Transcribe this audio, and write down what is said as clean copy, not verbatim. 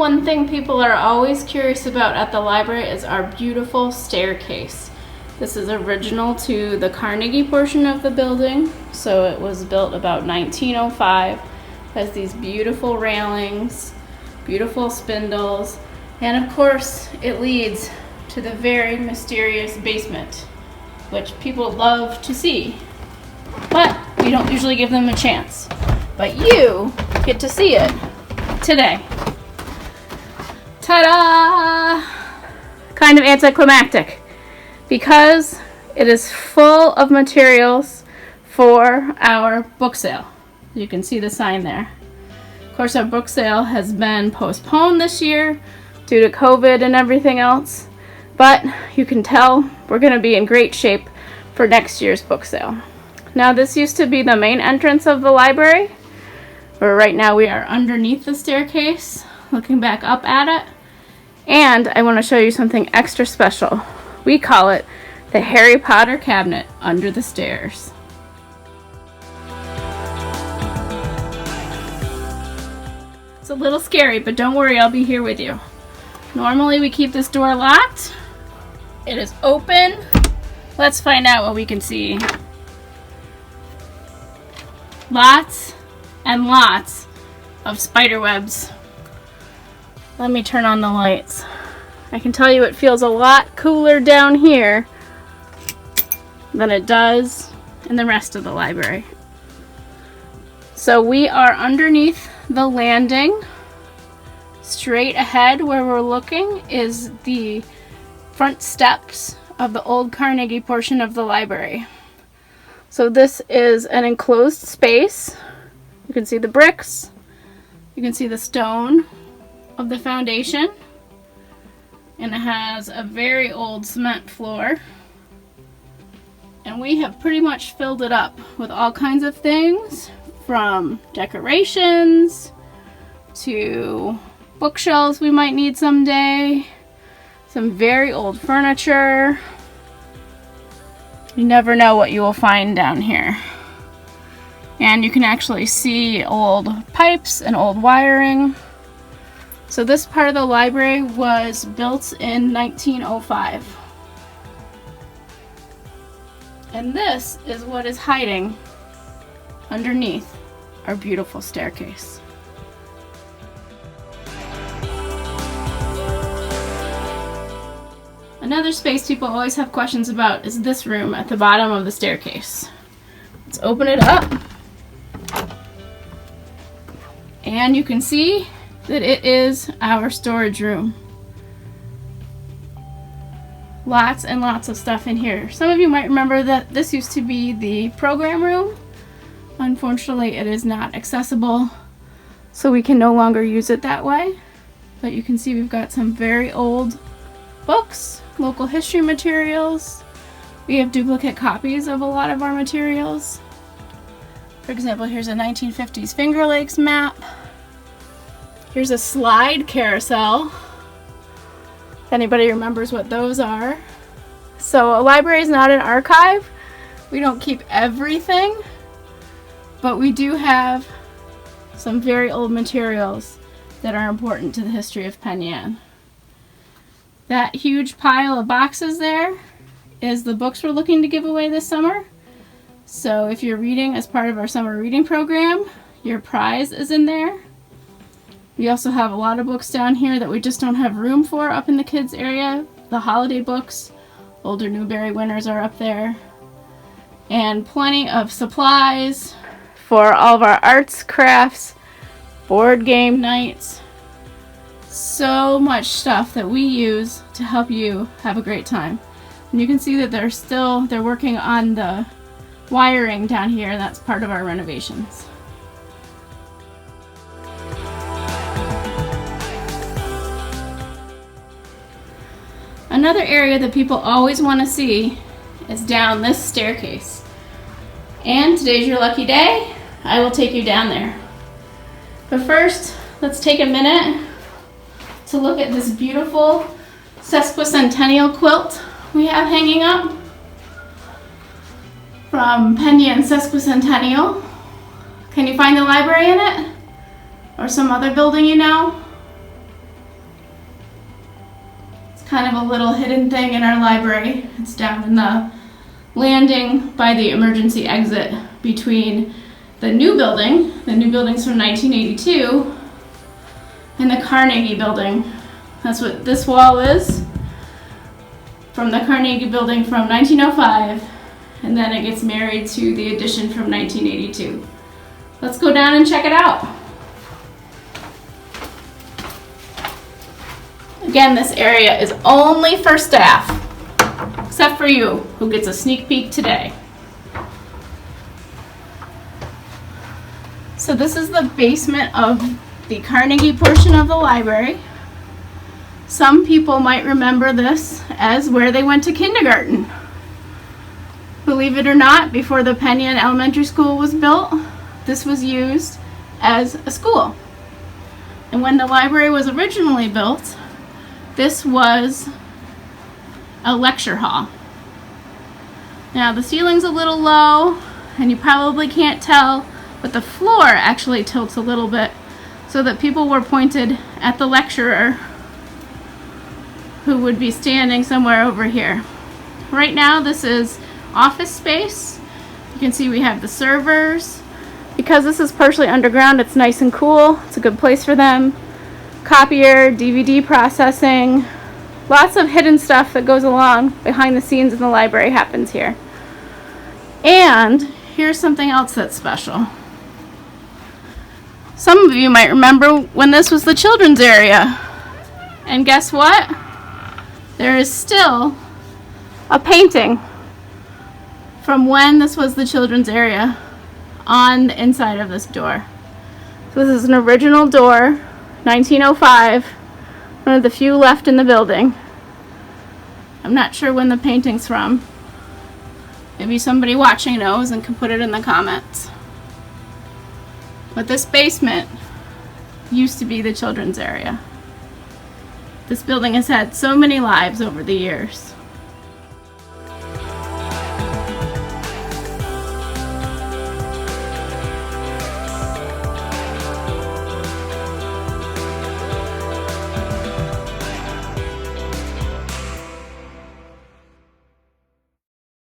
One thing people are always curious about at the library is our beautiful staircase. This is original to the Carnegie portion of the building, so it was built about 1905. It has these beautiful railings, beautiful spindles, and of course it leads to the very mysterious basement, which people love to see, but we don't usually give them a chance. But you get to see it today. Ta-da! Kind of anticlimactic because it is full of materials for our book sale. You can see the sign there. Of course, our book sale has been postponed this year due to COVID and everything else, but you can tell we're going to be in great shape for next year's book sale. Now, this used to be the main entrance of the library, where right now we are underneath the staircase, looking back up at it. And I want to show you something extra special. We call it the Harry Potter cabinet under the stairs. It's a little scary, but don't worry, I'll be here with you. Normally we keep this door locked. It is open. Let's find out what we can see. Lots and lots of spider webs. Let me turn on the lights. I can tell you it feels a lot cooler down here than it does in the rest of the library. So we are underneath the landing. Straight ahead where we're looking is the front steps of the old Carnegie portion of the library. So this is an enclosed space. You can see the bricks. You can see the stone of the foundation. And it has a very old cement floor. And we have pretty much filled it up with all kinds of things, from decorations to bookshelves we might need someday, some very old furniture. You never know what you will find down here. And you can actually see old pipes and old wiring. So this part of the library was built in 1905. And this is what is hiding underneath our beautiful staircase. Another space people always have questions about is this room at the bottom of the staircase. Let's open it up. And you can see that it is our storage room. Lots and lots of stuff in here. Some of you might remember that this used to be the program room. Unfortunately, it is not accessible, so we can no longer use it that way. But you can see we've got some very old books, local history materials. We have duplicate copies of a lot of our materials. For example, here's a 1950s Finger Lakes map. Here's a slide carousel, if anybody remembers what those are. So a library is not an archive. We don't keep everything, but we do have some very old materials that are important to the history of Penn Yan. That huge pile of boxes there is the books we're looking to give away this summer. So if you're reading as part of our summer reading program, your prize is in there. We also have a lot of books down here that we just don't have room for up in the kids area. The holiday books, older Newbery winners are up there. And plenty of supplies for all of our arts, crafts, board game nights. So much stuff that we use to help you have a great time. And you can see that they're working on the wiring down here, and that's part of our renovations. Another area that people always want to see is down this staircase. And today's your lucky day. I will take you down there. But first, let's take a minute to look at this beautiful sesquicentennial quilt we have hanging up from Penn Yan Sesquicentennial. Can you find the library in it? Or some other building you know? kind of a little hidden thing in our library. It's down in the landing by the emergency exit between the new building's from 1982, and the Carnegie building. That's what this wall is, from the Carnegie building from 1905, and then it gets married to the addition from 1982. Let's go down and check it out. Again, this area is only for staff, except for you, who gets a sneak peek today. So this is the basement of the Carnegie portion of the library. Some people might remember this as where they went to kindergarten. Believe it or not, before the Penn Yan Elementary School was built, this was used as a school. And when the library was originally built, this was a lecture hall. Now the ceiling's a little low, and you probably can't tell, but the floor actually tilts a little bit so that people were pointed at the lecturer, who would be standing somewhere over here. Right now this is office space. You can see we have the servers. Because this is partially underground, it's nice and cool. It's a good place for them. Copier, DVD processing, lots of hidden stuff that goes along behind the scenes in the library happens here. And here's something else that's special. Some of you might remember when this was the children's area. And guess what? There is still a painting from when this was the children's area on the inside of this door. So this is an original door, 1905, one of the few left in the building. I'm not sure when the painting's from. Maybe somebody watching knows and can put it in the comments. But this basement used to be the children's area. This building has had so many lives over the years.